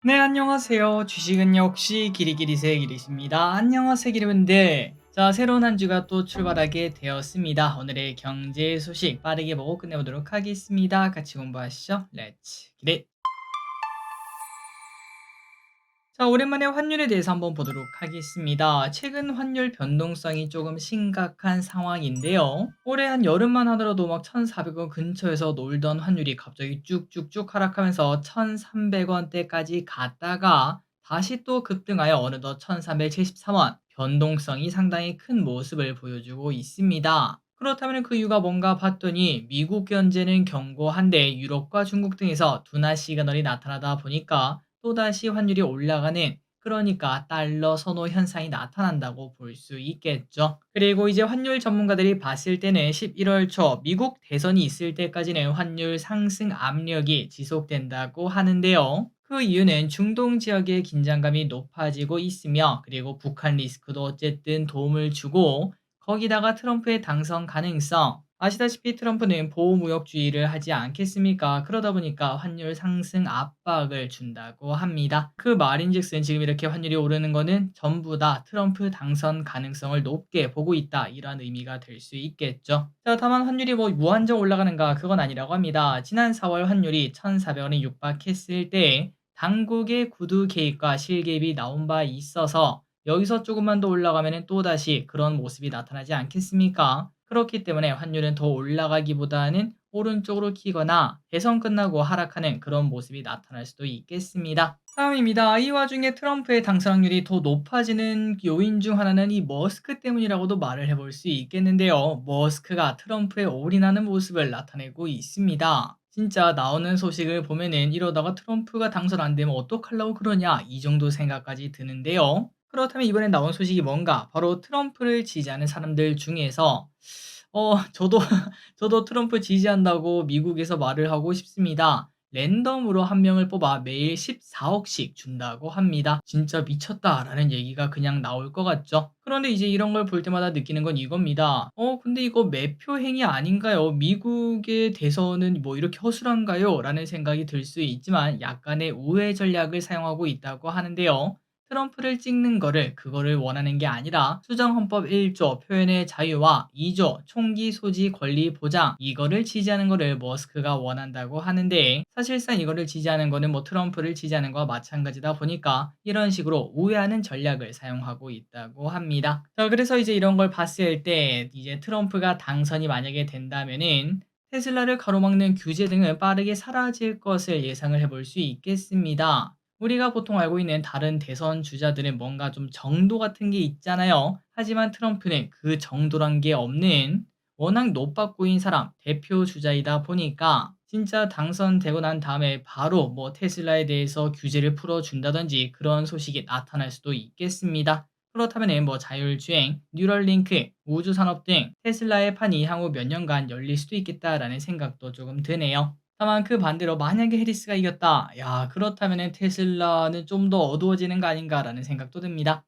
네, 안녕하세요. 주식은 역시 기리기리세 기리십니다. 안녕하세요, 기리분들. 자, 새로운 한 주가 또 출발하게 되었습니다. 오늘의 경제 소식 빠르게 보고 끝내보도록 하겠습니다. 같이 공부하시죠. 렛츠 기릿. 자, 오랜만에 환율에 대해서 한번 보도록 하겠습니다. 최근 환율 변동성이 조금 심각한 상황인데요. 올해 한 여름만 하더라도 막 1,400원 근처에서 놀던 환율이 갑자기 쭉쭉쭉 하락하면서 1,300원대까지 갔다가 다시 또 급등하여 어느덧 1,373원. 변동성이 상당히 큰 모습을 보여주고 있습니다. 그렇다면 그 이유가 뭔가 봤더니 미국 견제는 견고한데 유럽과 중국 등에서 둔화 시그널이 나타나다 보니까 또다시 환율이 올라가는, 그러니까 달러 선호 현상이 나타난다고 볼 수 있겠죠. 그리고 이제 환율 전문가들이 봤을 때는 11월 초 미국 대선이 있을 때까지는 환율 상승 압력이 지속된다고 하는데요. 그 이유는 중동 지역의 긴장감이 높아지고 있으며, 그리고 북한 리스크도 어쨌든 도움을 주고, 거기다가 트럼프의 당선 가능성, 아시다시피 트럼프는 보호무역주의를 하지 않겠습니까? 그러다 보니까 환율 상승 압박을 준다고 합니다. 그 말인즉슨 지금 이렇게 환율이 오르는 거는 전부 다 트럼프 당선 가능성을 높게 보고 있다, 이런 의미가 될 수 있겠죠. 자, 다만 환율이 뭐 무한정 올라가는가, 그건 아니라고 합니다. 지난 4월 환율이 1,400원에 육박했을 때 당국의 구두 개입과 실개입이 나온 바 있어서 여기서 조금만 더 올라가면 또다시 그런 모습이 나타나지 않겠습니까? 그렇기 때문에 환율은 더 올라가기보다는 오른쪽으로 키거나 대선 끝나고 하락하는 그런 모습이 나타날 수도 있겠습니다. 다음입니다. 이 와중에 트럼프의 당선 확률이 더 높아지는 요인 중 하나는 이 머스크 때문이라고도 말을 해볼 수 있겠는데요. 머스크가 트럼프에 올인하는 모습을 나타내고 있습니다. 진짜 나오는 소식을 보면은 이러다가 트럼프가 당선 안 되면 어떡하려고 그러냐, 이 정도 생각까지 드는데요. 그렇다면 이번에 나온 소식이 뭔가? 바로 트럼프를 지지하는 사람들 중에서 저도 저도 트럼프 지지한다고 미국에서 말을 하고 싶습니다. 랜덤으로 한 명을 뽑아 매일 14억씩 준다고 합니다. 진짜 미쳤다라는 얘기가 그냥 나올 것 같죠? 그런데 이제 이런 걸 볼 때마다 느끼는 건 이겁니다. 근데 이거 매표 행위 아닌가요? 미국의 대선은 뭐 이렇게 허술한가요? 라는 생각이 들 수 있지만 약간의 우회 전략을 사용하고 있다고 하는데요. 트럼프를 찍는 거를 그거를 원하는 게 아니라 수정헌법 1조 표현의 자유와 2조 총기 소지 권리 보장, 이거를 지지하는 거를 머스크가 원한다고 하는데, 사실상 이거를 지지하는 거는 뭐 트럼프를 지지하는 거와 마찬가지다 보니까 이런 식으로 우회하는 전략을 사용하고 있다고 합니다. 자, 그래서 이제 이런 걸 봤을 때 이제 트럼프가 당선이 만약에 된다면은 테슬라를 가로막는 규제 등은 빠르게 사라질 것을 예상을 해볼 수 있겠습니다. 우리가 보통 알고 있는 다른 대선 주자들은 뭔가 좀 정도 같은 게 있잖아요. 하지만 트럼프는 그 정도란 게 없는 워낙 높아보인 사람, 대표 주자이다 보니까 진짜 당선되고 난 다음에 바로 뭐 테슬라에 대해서 규제를 풀어준다든지 그런 소식이 나타날 수도 있겠습니다. 그렇다면 뭐 자율주행, 뉴럴링크, 우주산업 등 테슬라의 판이 향후 몇 년간 열릴 수도 있겠다라는 생각도 조금 드네요. 다만 그 반대로 만약에 해리스가 이겼다, 야, 그렇다면 테슬라는 좀 더 어두워지는 거 아닌가라는 생각도 듭니다.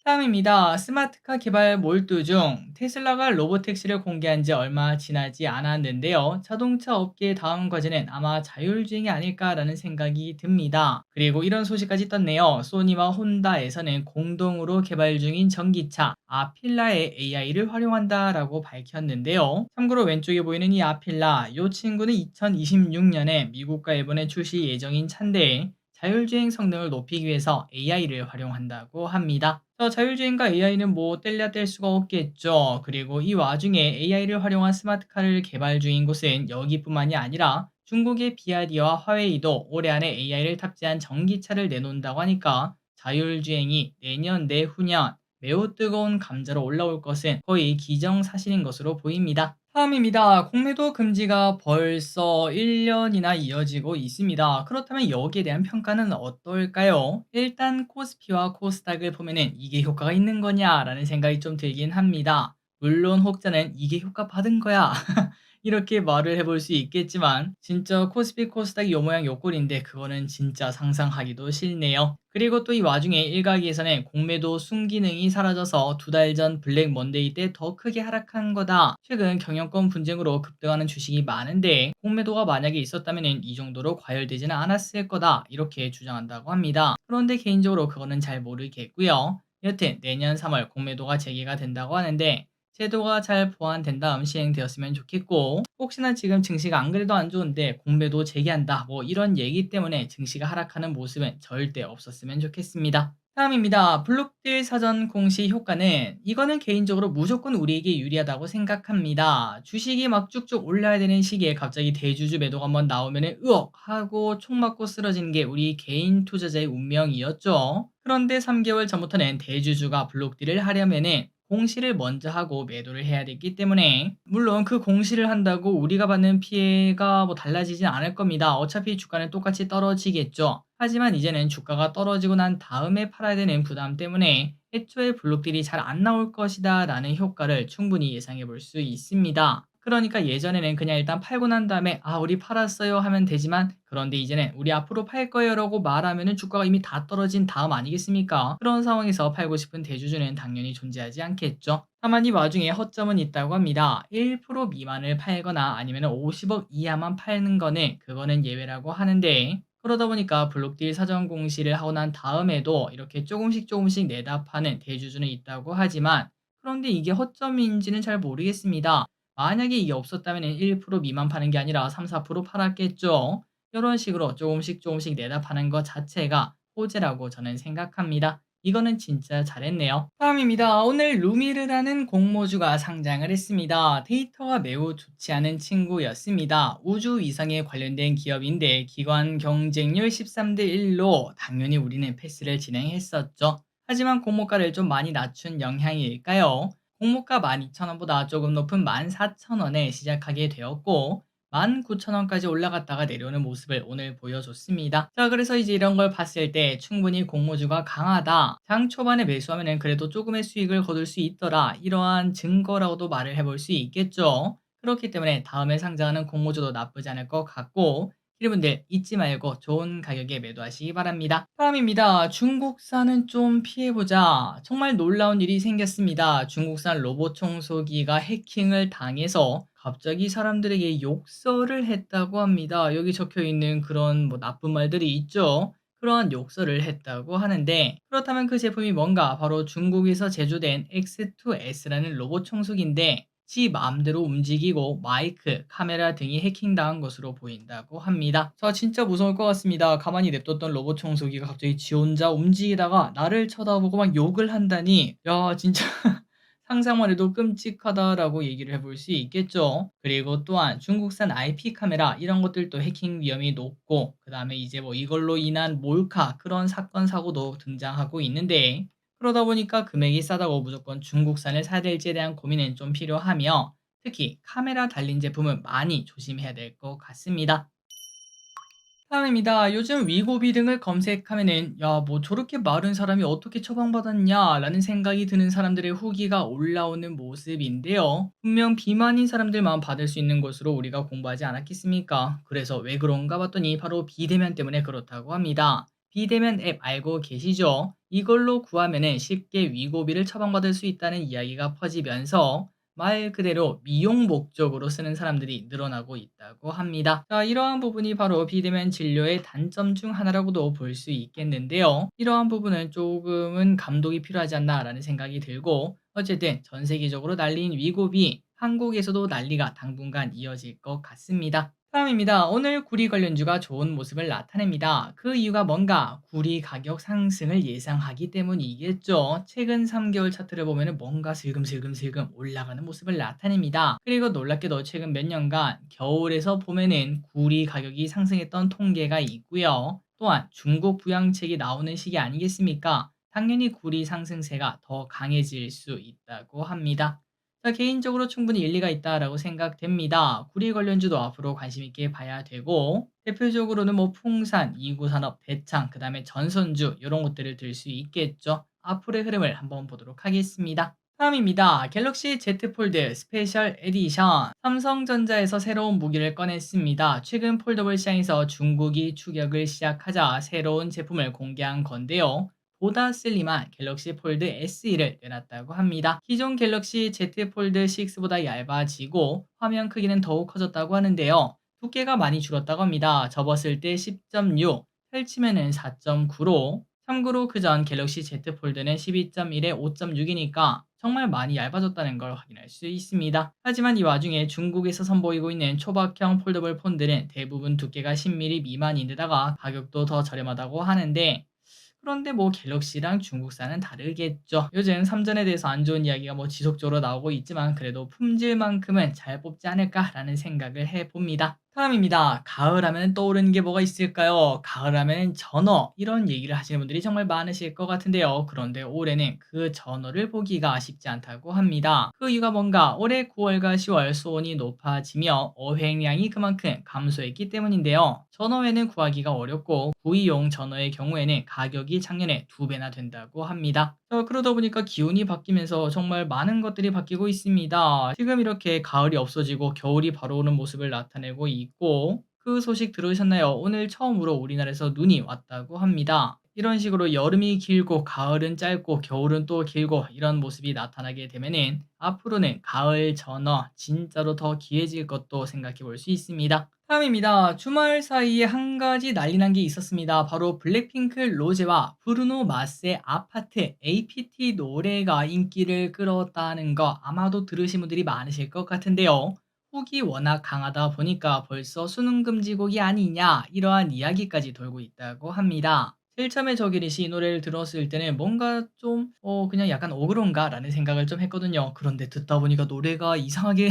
다음입니다. 스마트카 개발 몰두 중 테슬라가 로보택시를 공개한 지 얼마 지나지 않았는데요. 자동차 업계의 다음 과제는 아마 자율주행이 아닐까라는 생각이 듭니다. 그리고 이런 소식까지 떴네요. 소니와 혼다에서는 공동으로 개발 중인 전기차 아필라의 AI를 활용한다라고 밝혔는데요. 참고로 왼쪽에 보이는 이 아필라, 이 친구는 2026년에 미국과 일본에 출시 예정인 차인데 자율주행 성능을 높이기 위해서 AI를 활용한다고 합니다. 자율주행과 AI는 뭐 뗄래야 뗄 수가 없겠죠. 그리고 이 와중에 AI를 활용한 스마트카를 개발 중인 곳은 여기뿐만이 아니라 중국의 비아디와 화웨이도 올해 안에 AI를 탑재한 전기차를 내놓는다고 하니까 자율주행이 내년 내후년 매우 뜨거운 감자로 올라올 것은 거의 기정사실인 것으로 보입니다. 다음입니다. 공매도 금지가 벌써 1년이나 이어지고 있습니다. 그렇다면 여기에 대한 평가는 어떨까요? 일단 코스피와 코스닥을 보면은 이게 효과가 있는 거냐라는 생각이 좀 들긴 합니다. 물론 혹자는 이게 효과 받은 거야 이렇게 말을 해볼 수 있겠지만 진짜 코스피 코스닥이 요 모양 요 꼴인데 그거는 진짜 상상하기도 싫네요. 그리고 또 이 와중에 일각에서는 공매도 순기능이 사라져서 두 달 전 블랙 먼데이 때 더 크게 하락한 거다. 최근 경영권 분쟁으로 급등하는 주식이 많은데 공매도가 만약에 있었다면 이 정도로 과열되지는 않았을 거다. 이렇게 주장한다고 합니다. 그런데 개인적으로 그거는 잘 모르겠고요. 여튼 내년 3월 공매도가 재개가 된다고 하는데 제도가 잘 보완된 다음 시행되었으면 좋겠고 혹시나 지금 증시가 안 그래도 안 좋은데 공매도 재개한다 뭐 이런 얘기 때문에 증시가 하락하는 모습은 절대 없었으면 좋겠습니다. 다음입니다. 블록딜 사전 공시 효과는 이거는 개인적으로 무조건 우리에게 유리하다고 생각합니다. 주식이 막 쭉쭉 올라야 되는 시기에 갑자기 대주주 매도가 한번 나오면은 으억 하고 총 맞고 쓰러지는 게 우리 개인 투자자의 운명이었죠. 그런데 3개월 전부터는 대주주가 블록딜을 하려면은 공시를 먼저 하고 매도를 해야 됐기 때문에 물론 그 공시를 한다고 우리가 받는 피해가 뭐 달라지진 않을 겁니다. 어차피 주가는 똑같이 떨어지겠죠. 하지만 이제는 주가가 떨어지고 난 다음에 팔아야 되는 부담 때문에 애초에 블록딜이 잘 안 나올 것이다 라는 효과를 충분히 예상해 볼 수 있습니다. 그러니까 예전에는 그냥 일단 팔고 난 다음에 아 우리 팔았어요 하면 되지만 그런데 이제는 우리 앞으로 팔 거예요 라고 말하면은 주가가 이미 다 떨어진 다음 아니겠습니까? 그런 상황에서 팔고 싶은 대주주는 당연히 존재하지 않겠죠. 다만 이 와중에 허점은 있다고 합니다. 1% 미만을 팔거나 아니면 50억 이하만 팔는 거는 그거는 예외라고 하는데 그러다 보니까 블록딜 사전 공시를 하고 난 다음에도 이렇게 조금씩 내다 파는 대주주는 있다고 하지만 그런데 이게 허점인지는 잘 모르겠습니다. 만약에 이게 없었다면 1% 미만 파는 게 아니라 3, 4% 팔았겠죠. 이런 식으로 조금씩 내다 파는 것 자체가 호재라고 저는 생각합니다. 이거는 진짜 잘했네요. 다음입니다. 오늘 루미르라는 공모주가 상장을 했습니다. 데이터가 매우 좋지 않은 친구였습니다. 우주 위성에 관련된 기업인데 기관 경쟁률 13대 1로 당연히 우리는 패스를 진행했었죠. 하지만 공모가를 좀 많이 낮춘 영향일까요? 공모가 12,000원보다 조금 높은 14,000원에 시작하게 되었고 19,000원까지 올라갔다가 내려오는 모습을 오늘 보여줬습니다. 자, 그래서 이제 이런 걸 봤을 때 충분히 공모주가 강하다. 장 초반에 매수하면은 그래도 조금의 수익을 거둘 수 있더라. 이러한 증거라고도 말을 해볼 수 있겠죠. 그렇기 때문에 다음에 상장하는 공모주도 나쁘지 않을 것 같고 여러분들 잊지 말고 좋은 가격에 매도하시기 바랍니다. 다음입니다. 중국산은 좀 피해보자. 정말 놀라운 일이 생겼습니다. 중국산 로봇 청소기가 해킹을 당해서 갑자기 사람들에게 욕설을 했다고 합니다. 여기 적혀 있는 그런 뭐 나쁜 말들이 있죠. 그러한 욕설을 했다고 하는데 그렇다면 그 제품이 뭔가 바로 중국에서 제조된 X2S라는 로봇 청소기인데 지 마음대로 움직이고 마이크, 카메라 등이 해킹당한 것으로 보인다고 합니다. 자, 진짜 무서울 것 같습니다. 가만히 냅뒀던 로봇 청소기가 갑자기 지 혼자 움직이다가 나를 쳐다보고 막 욕을 한다니 야 진짜 상상만 해도 끔찍하다라고 얘기를 해볼 수 있겠죠. 그리고 또한 중국산 IP 카메라 이런 것들도 해킹 위험이 높고 그 다음에 이제 뭐 이걸로 인한 몰카 그런 사건 사고도 등장하고 있는데 그러다 보니까 금액이 싸다고 무조건 중국산을 사야 될지에 대한 고민은 좀 필요하며 특히 카메라 달린 제품은 많이 조심해야 될 것 같습니다. 다음입니다. 요즘 위고비 등을 검색하면은 야, 뭐 저렇게 마른 사람이 어떻게 처방받았냐라는 생각이 드는 사람들의 후기가 올라오는 모습인데요. 분명 비만인 사람들만 받을 수 있는 것으로 우리가 공부하지 않았겠습니까? 그래서 왜 그런가 봤더니 바로 비대면 때문에 그렇다고 합니다. 비대면 앱 알고 계시죠? 이걸로 구하면은 쉽게 위고비를 처방받을 수 있다는 이야기가 퍼지면서 말 그대로 미용 목적으로 쓰는 사람들이 늘어나고 있다고 합니다. 자, 이러한 부분이 바로 비대면 진료의 단점 중 하나라고도 볼 수 있겠는데요. 이러한 부분은 조금은 감독이 필요하지 않나라는 생각이 들고 어쨌든 전 세계적으로 날린 위고비 한국에서도 난리가 당분간 이어질 것 같습니다. 다음입니다. 오늘 구리 관련주가 좋은 모습을 나타냅니다. 그 이유가 뭔가 구리 가격 상승을 예상하기 때문이겠죠. 최근 3개월 차트를 보면 뭔가 슬금슬금 올라가는 모습을 나타냅니다. 그리고 놀랍게도 최근 몇 년간 겨울에서 보면은 구리 가격이 상승했던 통계가 있고요. 또한 중국 부양책이 나오는 시기 아니겠습니까? 당연히 구리 상승세가 더 강해질 수 있다고 합니다. 자, 개인적으로 충분히 일리가 있다라고 생각됩니다. 구리 관련주도 앞으로 관심 있게 봐야 되고 대표적으로는 뭐 풍산, 이구산업, 대창, 그다음에 전선주 이런 것들을 들 수 있겠죠. 앞으로의 흐름을 한번 보도록 하겠습니다. 다음입니다. 갤럭시 Z 폴드 스페셜 에디션. 삼성전자에서 새로운 무기를 꺼냈습니다. 최근 폴더블 시장에서 중국이 추격을 시작하자 새로운 제품을 공개한 건데요. 보다 슬림한 갤럭시 폴드 SE를 내놨다고 합니다. 기존 갤럭시 Z 폴드 6보다 얇아지고 화면 크기는 더욱 커졌다고 하는데요. 두께가 많이 줄었다고 합니다. 접었을 때 10.6, 펼치면은 4.9로. 참고로 그전 갤럭시 Z 폴드는 12.1에 5.6이니까 정말 많이 얇아졌다는 걸 확인할 수 있습니다. 하지만 이 와중에 중국에서 선보이고 있는 초박형 폴더블 폰들은 대부분 두께가 10mm 미만인데다가 가격도 더 저렴하다고 하는데, 그런데 뭐 갤럭시랑 중국산은 다르겠죠. 요즘 삼전에 대해서 안 좋은 이야기가 뭐 지속적으로 나오고 있지만 그래도 품질만큼은 잘 뽑지 않을까라는 생각을 해봅니다. 다음입니다. 가을 하면 떠오르는 게 뭐가 있을까요? 가을 하면 전어, 이런 얘기를 하시는 분들이 정말 많으실 것 같은데요. 그런데 올해는 그 전어를 보기가 쉽지 않다고 합니다. 그 이유가 뭔가, 올해 9월과 10월 수온이 높아지며 어획량이 그만큼 감소했기 때문인데요. 전어회는 구하기가 어렵고 구이용 전어의 경우에는 가격이 작년에 2배나 된다고 합니다. 그러다 보니까 기온이 바뀌면서 정말 많은 것들이 바뀌고 있습니다. 지금 이렇게 가을이 없어지고 겨울이 바로 오는 모습을 나타내고 있고, 그 소식 들으셨나요? 오늘 처음으로 우리나라에서 눈이 왔다고 합니다. 이런 식으로 여름이 길고 가을은 짧고 겨울은 또 길고 이런 모습이 나타나게 되면은 앞으로는 가을 전어 진짜로 더 귀해질 것도 생각해 볼 수 있습니다. 다음입니다. 주말 사이에 한 가지 난리 난 게 있었습니다. 바로 블랙핑크 로제와 브루노 마스의 아파트 APT 노래가 인기를 끌었다는 거, 아마도 들으신 분들이 많으실 것 같은데요. 훅이 워낙 강하다 보니까 벌써 수능금지곡이 아니냐, 이러한 이야기까지 돌고 있다고 합니다. 제일 처음에 저기리 씨 이 노래를 들었을 때는 뭔가 좀 그냥 약간 어그론가 라는 생각을 좀 했거든요. 그런데 듣다 보니까 노래가 이상하게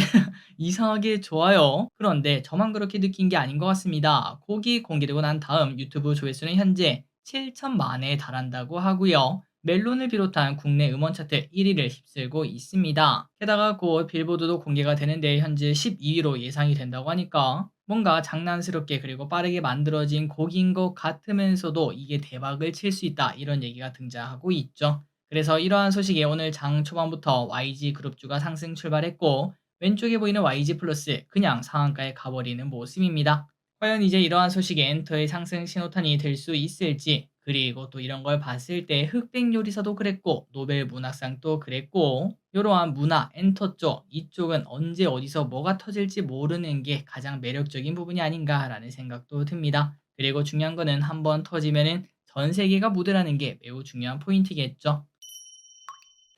이상하게 좋아요. 그런데 저만 그렇게 느낀 게 아닌 것 같습니다. 곡이 공개되고 난 다음 유튜브 조회수는 현재 7천만에 달한다고 하고요. 멜론을 비롯한 국내 음원 차트 1위를 휩쓸고 있습니다. 게다가 곧 빌보드도 공개가 되는데 현재 12위로 예상이 된다고 하니까 뭔가 장난스럽게 그리고 빠르게 만들어진 곡인 것 같으면서도 이게 대박을 칠 수 있다, 이런 얘기가 등장하고 있죠. 그래서 이러한 소식에 오늘 장 초반부터 YG 그룹주가 상승 출발했고, 왼쪽에 보이는 YG 플러스 그냥 상한가에 가버리는 모습입니다. 과연 이제 이러한 소식이 엔터의 상승 신호탄이 될 수 있을지, 그리고 또 이런 걸 봤을 때 흑백 요리사도 그랬고 노벨 문학상도 그랬고, 이러한 문화 엔터 쪽, 이쪽은 언제 어디서 뭐가 터질지 모르는 게 가장 매력적인 부분이 아닌가라는 생각도 듭니다. 그리고 중요한 거는 한번 터지면은 전 세계가 묻으라는 게 매우 중요한 포인트겠죠.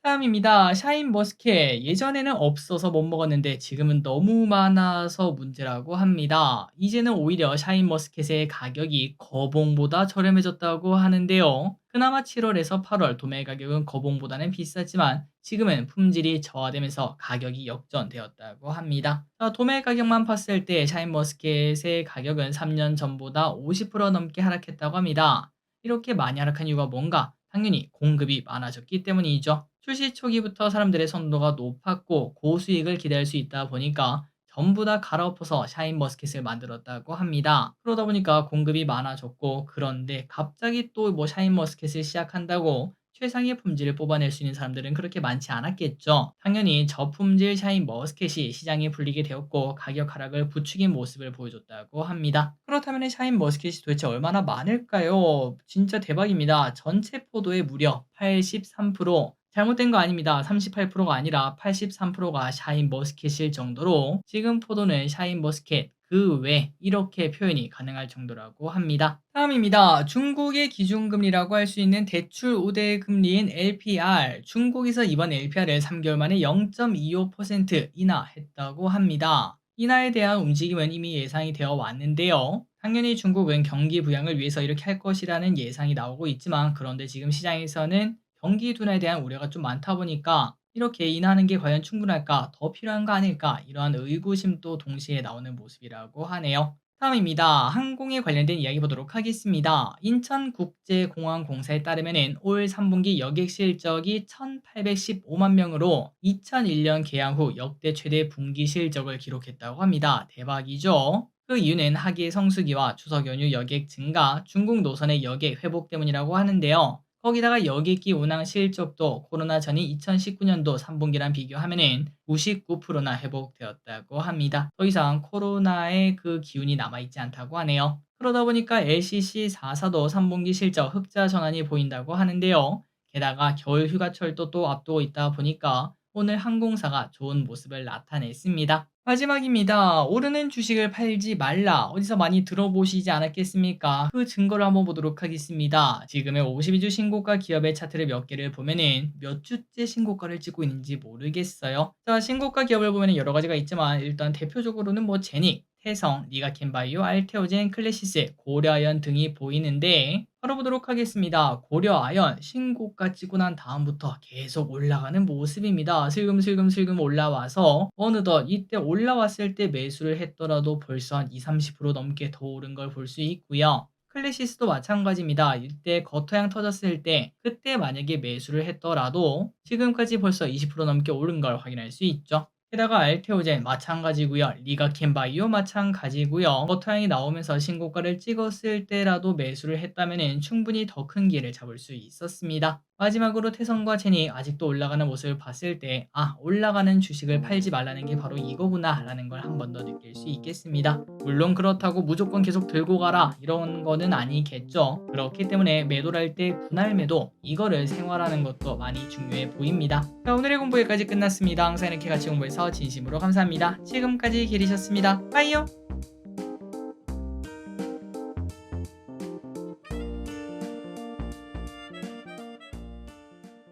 다음입니다. 샤인머스켓. 예전에는 없어서 못 먹었는데 지금은 너무 많아서 문제라고 합니다. 이제는 오히려 샤인머스켓의 가격이 거봉보다 저렴해졌다고 하는데요. 그나마 7월에서 8월 도매 가격은 거봉보다는 비쌌지만 지금은 품질이 저하되면서 가격이 역전되었다고 합니다. 도매 가격만 봤을 때 샤인머스켓의 가격은 3년 전보다 50% 넘게 하락했다고 합니다. 이렇게 많이 하락한 이유가 뭔가? 당연히 공급이 많아졌기 때문이죠. 출시 초기부터 사람들의 선호도가 높았고 고수익을 기대할 수 있다 보니까 전부 다 갈아엎어서 샤인머스켓을 만들었다고 합니다. 그러다 보니까 공급이 많아졌고, 그런데 갑자기 또 뭐 샤인머스켓을 시작한다고 최상의 품질을 뽑아낼 수 있는 사람들은 그렇게 많지 않았겠죠. 당연히 저품질 샤인머스켓이 시장에 불리게 되었고 가격 하락을 부추긴 모습을 보여줬다고 합니다. 그렇다면 샤인머스켓이 도대체 얼마나 많을까요? 진짜 대박입니다. 전체 포도의 무려 83%, 잘못된 거 아닙니다. 38%가 아니라 83%가 샤인머스켓일 정도로 지금 포도는 샤인머스켓 그 외, 이렇게 표현이 가능할 정도라고 합니다. 다음입니다. 중국의 기준금리라고 할 수 있는 대출 우대 금리인 LPR. 중국에서 이번 LPR을 3개월 만에 0.25% 인하했다고 합니다. 인하에 대한 움직임은 이미 예상이 되어 왔는데요. 당연히 중국은 경기 부양을 위해서 이렇게 할 것이라는 예상이 나오고 있지만, 그런데 지금 시장에서는 경기 둔화에 대한 우려가 좀 많다 보니까 이렇게 인하하는 게 과연 충분할까? 더 필요한 거 아닐까? 이러한 의구심도 동시에 나오는 모습이라고 하네요. 다음입니다. 항공에 관련된 이야기 보도록 하겠습니다. 인천국제공항공사에 따르면 올 3분기 여객 실적이 1,815만 명으로 2001년 개항 후 역대 최대 분기 실적을 기록했다고 합니다. 대박이죠? 그 이유는 하계 성수기와 추석 연휴 여객 증가, 중국 노선의 여객 회복 때문이라고 하는데요. 거기다가 여객기 운항 실적도 코로나 전인 2019년도 3분기랑 비교하면은 99%나 회복되었다고 합니다. 더 이상 코로나의 그 기운이 남아있지 않다고 하네요. 그러다 보니까 LCC4사도 3분기 실적 흑자 전환이 보인다고 하는데요. 게다가 겨울 휴가철도 또 앞두고 있다 보니까 오늘 항공사가 좋은 모습을 나타냈습니다. 마지막입니다. 오르는 주식을 팔지 말라. 어디서 많이 들어보시지 않았겠습니까? 그 증거를 한번 보도록 하겠습니다. 지금의 52주 신고가 기업의 차트를 몇 개를 보면은 몇 주째 신고가를 찍고 있는지 모르겠어요. 자, 신고가 기업을 보면은 여러 가지가 있지만 일단 대표적으로는 뭐 제닉, 태성, 니가캔바이오, 알테오젠, 클래시스, 고려아연 등이 보이는데 바로 보도록 하겠습니다. 고려아연 신고가 찍고 난 다음부터 계속 올라가는 모습입니다. 슬금슬금 올라와서 어느덧 이때 올라왔을 때 매수를 했더라도 벌써 한 20-30% 넘게 더 오른 걸 볼 수 있고요. 클래시스도 마찬가지입니다. 이때 거토양 터졌을 때 그때 만약에 매수를 했더라도 지금까지 벌써 20% 넘게 오른 걸 확인할 수 있죠. 게다가 알테오젠 마찬가지고요. 리가캔바이오 마찬가지고요. 버터양이 나오면서 신고가를 찍었을 때라도 매수를 했다면 충분히 더 큰 기회를 잡을 수 있었습니다. 마지막으로 태성과 제니 아직도 올라가는 모습을 봤을 때 올라가는 주식을 팔지 말라는 게 바로 이거구나 라는 걸 한 번 더 느낄 수 있겠습니다. 물론 그렇다고 무조건 계속 들고 가라 이런 거는 아니겠죠. 그렇기 때문에 매도를 할 때 분할 매도 이거를 생활하는 것도 많이 중요해 보입니다. 자, 오늘의 공부 여기까지 끝났습니다. 항상 이렇게 같이 공부해서 진심으로 감사합니다. 지금까지 기리셨습니다. 빠이요.